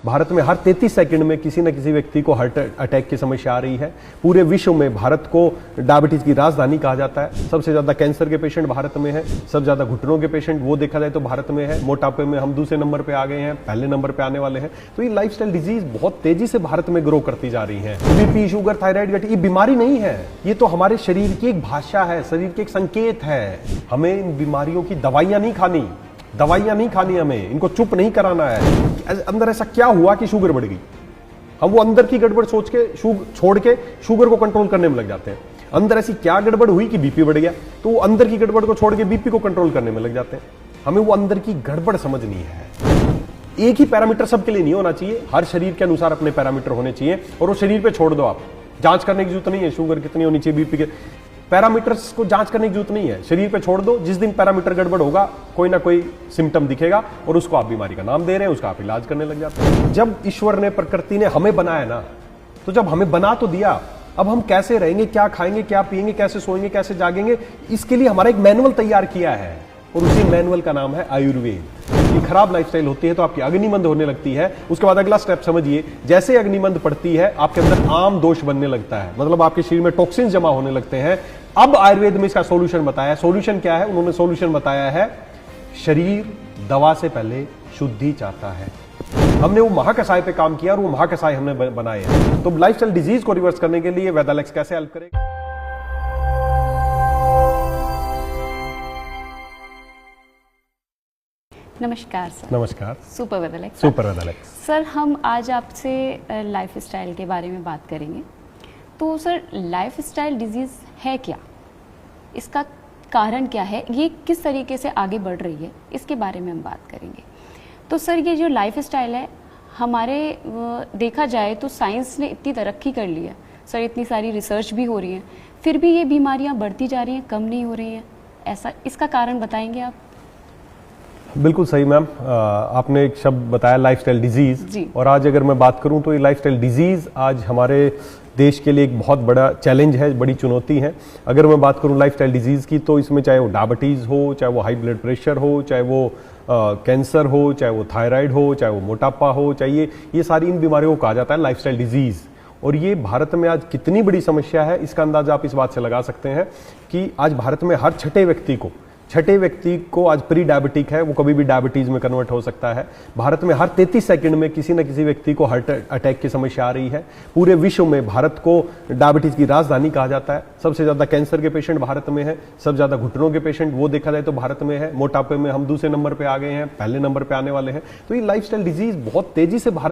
भारत में हर 33 सेकंड में किसी न किसी व्यक्ति को हार्ट अटैक की समस्या आ रही है। पूरे विश्व में भारत को डायबिटीज की राजधानी कहा जाता है। सबसे ज्यादा कैंसर के पेशेंट भारत में है, सबसे ज्यादा घुटनों के पेशेंट वो देखा जाए तो भारत में है। मोटापे में हम दूसरे नंबर पे आ गए हैं, पहले नंबर पे आने वाले हैं। तो ये लाइफस्टाइल डिजीज बहुत तेजी से भारत में ग्रो करती जा रही है। बीपी, शुगर, थायराइड, गट, ये बीमारी नहीं है, ये तो हमारे शरीर की एक भाषा है, शरीर के एक संकेत है। हमें इन बीमारियों की दवाइयां नहीं खानी, हमें इनको चुप नहीं कराना है। अंदर ऐसा क्या हुआ कि शुगर बढ़ गई, हम वो अंदर की गड़बड़ सोच के छोड़ के शुगर को कंट्रोल करने में लग जाते हैं। अंदर ऐसी क्या गड़बड़ हुई कि बीपी बढ़ गया, तो वो अंदर की गड़बड़ को छोड़ के बीपी को कंट्रोल करने में लग जाते हैं। हमें वो अंदर की गड़बड़ समझनी है। एक ही पैरामीटर सबके लिए नहीं होना चाहिए, हर शरीर के अनुसार अपने पैरामीटर होने चाहिए और वो शरीर पे छोड़ दो। आप जांच करने की जरूरत नहीं है, शुगर कितनी होनी चाहिए, बीपी के पैरामीटर्स को जांच करने की जरूरत नहीं है, शरीर पे छोड़ दो। जिस दिन पैरामीटर गड़बड़ होगा कोई ना कोई सिम्टम दिखेगा और उसको आप बीमारी का नाम दे रहे हैं, उसका आप इलाज करने लग जाते हैं। जब ईश्वर ने, प्रकृति ने हमें बनाया ना, तो जब हमें बना तो दिया, अब हम कैसे रहेंगे, क्या खाएंगे, क्या पिएंगे, कैसे सोएंगे, कैसे जागेंगे, इसके लिए हमारा एक मैनुअल तैयार किया है और उसी मैनुअल का नाम है आयुर्वेद। ये खराब लाइफस्टाइल होती है तो आपकी अग्निमंद होने लगती है। उसके बाद अगला स्टेप समझिए, जैसे अग्निमंद पड़ती है आपके अंदर आम दोष बनने लगता है, मतलब आपके शरीर में टॉक्सिन्स जमा होने लगते हैं। अब आयुर्वेद में इसका सॉल्यूशन बताया। सॉल्यूशन क्या है? उन्होंने सॉल्यूशन बताया है, शरीर दवा से पहले शुद्धि चाहता है। हमने वो महाकषाय पे काम किया और वो महाकषाय हमने बनाए हैं। तो लाइफस्टाइल डिजीज को रिवर्स करने के लिए वेदालेक्स कैसे हेल्प करेगा? नमस्कार सर। नमस्कार। सुपर वेदालेक्स। सुपर वेदालेक्स। सर, हम आज आपसे लाइफस्टाइल के बारे में बात करेंगे। तो सर, लाइफस्टाइल डिजीज है क्या, इसका कारण क्या है, ये किस तरीके से आगे बढ़ रही है, इसके बारे में हम बात करेंगे। तो सर, ये जो लाइफस्टाइल है हमारे देखा जाए तो साइंस ने इतनी तरक्की कर ली है सर, इतनी सारी रिसर्च भी हो रही है, फिर भी ये बीमारियां बढ़ती जा रही हैं, कम नहीं हो रही हैं। ऐसा इसका कारण बताएंगे आप? बिल्कुल सही मैम, आपने एक शब्द बताया लाइफस्टाइल डिजीज, और आज अगर मैं बात करूं तो ये लाइफस्टाइल डिजीज आज हमारे देश के लिए एक बहुत बड़ा चैलेंज है, बड़ी चुनौती है। अगर मैं बात करूं लाइफस्टाइल डिजीज की, तो इसमें चाहे वो डायबिटीज हो, चाहे वो हाई ब्लड प्रेशर हो, चाहे वो कैंसर हो, चाहे वो थायराइड हो, चाहे वो मोटापा हो, चाहे ये सारी इन बीमारियों को कहा जाता है लाइफस्टाइल डिजीज। और ये भारत में आज कितनी बड़ी समस्या है, इसका अंदाजा आप इस बात से लगा सकते हैं कि आज भारत में हर छठे व्यक्ति को आज प्री डायबिटिक है, वो कभी भी डायबिटीज में कन्वर्ट हो सकता है। भारत में हर 33 सेकंड में किसी न किसी व्यक्ति को हार्ट अटैक की समस्या आ रही है। पूरे विश्व में भारत को डायबिटीज की राजधानी कहा जाता है। सबसे ज्यादा कैंसर के पेशेंट भारत में है, सबसे ज्यादा घुटनों के पेशेंट वो देखा जाए तो भारत में है। मोटापे में हम दूसरे नंबर पे आ गए हैं, पहले नंबर पे आने वाले हैं। तो ये लाइफस्टाइल डिजीज बहुत तेजी से भारत